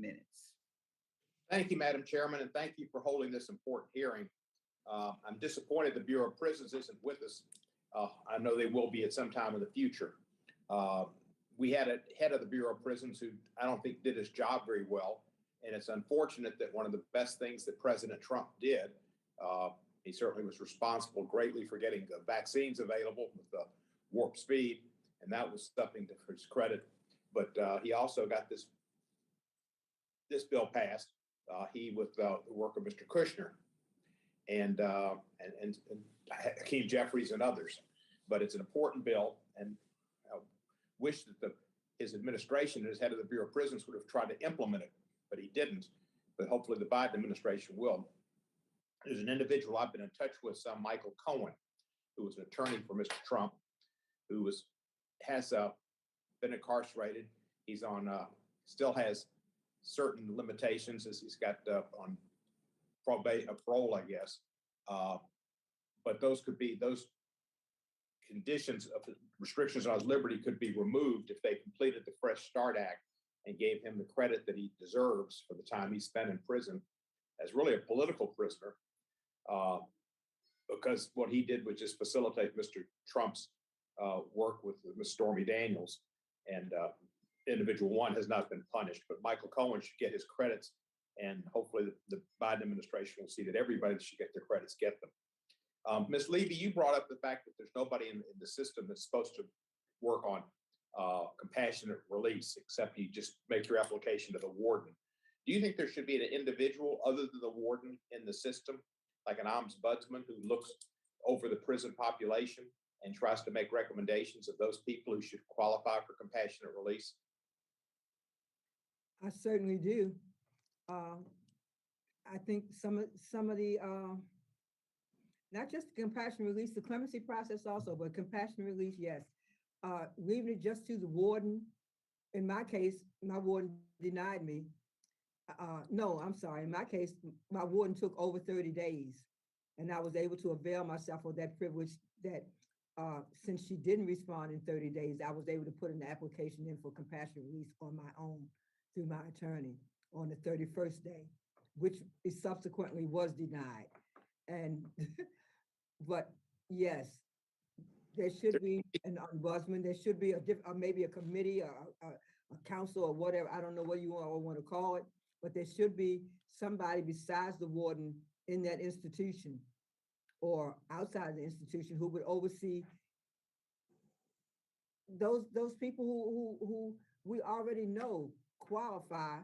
minutes. Thank you, Madam Chairman, and thank you for holding this important hearing. I'm disappointed the Bureau of Prisons isn't with us. I know they will be at some time in the future. We had a head of the Bureau of Prisons who I don't think did his job very well. And it's unfortunate that one of the best things that President Trump did, he certainly was responsible greatly for getting the vaccines available with warp speed. And that was something to his credit. But he also got this bill passed. He with the work of Mr. Kushner and Hakeem Jeffries and others. But it's an important bill, and I wish that his administration, as head of the Bureau of Prisons, would have tried to implement it, but he didn't. But hopefully the Biden administration will. There's an individual I've been in touch with, Michael Cohen, who was an attorney for Mr. Trump, who has been incarcerated. He's on still has certain limitations as he's got on parole, I guess. But those conditions of restrictions on his liberty could be removed if they completed the Fresh Start Act and gave him the credit that he deserves for the time he spent in prison as really a political prisoner, because what he did was just facilitate Mr. Trump's work with Ms. Stormy Daniels, and individual one has not been punished, but Michael Cohen should get his credits, and hopefully the Biden administration will see that everybody that should get their credits get them. Ms. Levy, you brought up the fact that there's nobody in the system that's supposed to work on compassionate release, except you just make your application to the warden. Do you think there should be an individual other than the warden in the system, like an ombudsman who looks over the prison population and tries to make recommendations of those people who should qualify for compassionate release? I certainly do. I think some of the not just the compassionate release, the clemency process also, but compassionate release, yes. Leaving it just to the warden. In my case, my warden denied me. No, I'm sorry. In my case, my warden took over 30 days, and I was able to avail myself of that privilege that since she didn't respond in 30 days, I was able to put an application in for compassionate release on my own through my attorney on the 31st day, which subsequently was denied. And but yes, there should be an ombudsman. There should be maybe a committee, a council, or whatever. I don't know what you want to call it, but there should be somebody besides the warden in that institution or outside the institution who would oversee those people who we already know qualify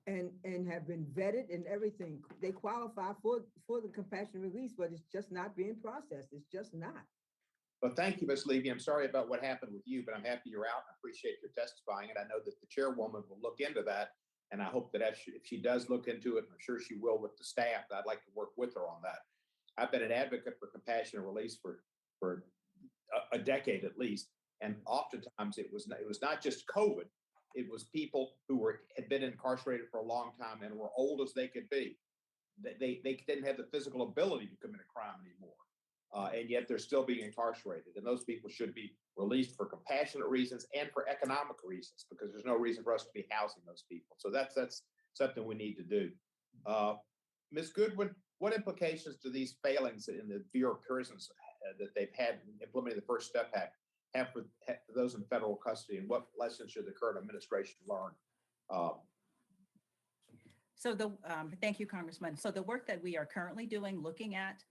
and have been vetted and everything. They qualify for the compassionate release, but it's just not being processed. It's just not. Well, thank you, Ms. Levy. I'm sorry about what happened with you, but I'm happy you're out. I appreciate your testifying, and I know that the chairwoman will look into that. And I hope that if she does look into it, I'm sure she will with the staff, I'd like to work with her on that. I've been an advocate for compassionate release for a decade at least, and oftentimes it was not just COVID. It was people who had been incarcerated for a long time and were old as they could be. They didn't have the physical ability to commit a crime anymore, and yet they're still being incarcerated. And those people should be released for compassionate reasons and for economic reasons, because there's no reason for us to be housing those people. So that's something we need to do. Ms. Goodwin, what implications do these failings in the Bureau of Prisons that they've had in implementing the First Step Act have for those in federal custody, and what lessons should the current administration learn? Thank you, Congressman. So the work that we are currently doing, looking at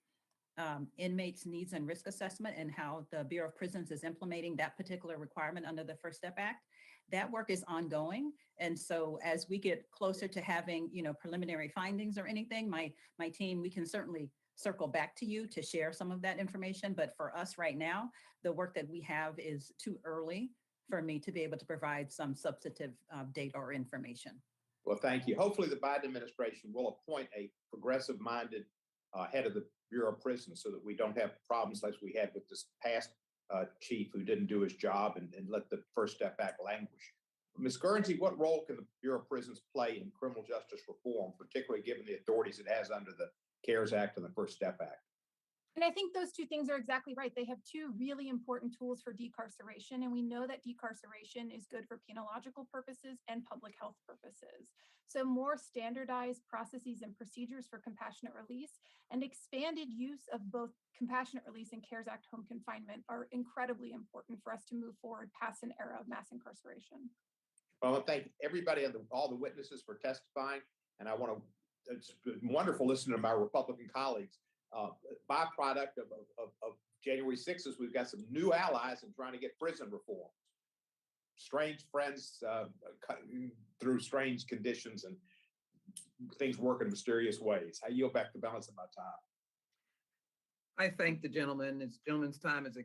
inmates' needs and risk assessment and how the Bureau of Prisons is implementing that particular requirement under the First Step Act, that work is ongoing. And so as we get closer to having, preliminary findings or anything, my team, we can certainly circle back to you to share some of that information. But for us right now, the work that we have is too early for me to be able to provide some substantive data or information. Well, thank you. Hopefully the Biden administration will appoint a progressive-minded head of the Bureau of Prisons so that we don't have problems like we had with this past chief who didn't do his job and let the First Step Act languish. Ms. Guernsey, what role can the Bureau of Prisons play in criminal justice reform, particularly given the authorities it has under the CARES Act and the First Step Act? And I think those two things are exactly right. They have two really important tools for decarceration. And we know that decarceration is good for penological purposes and public health purposes. So more standardized processes and procedures for compassionate release and expanded use of both compassionate release and CARES Act home confinement are incredibly important for us to move forward past an era of mass incarceration. Well, I want to thank everybody and all the witnesses for testifying. And I want to, it's been wonderful listening to my Republican colleagues. Byproduct of January 6th is we've got some new allies in trying to get prison reform. Strange friends through strange conditions and things work in mysterious ways. I yield back the balance of my time. I thank the gentleman. This gentleman's time is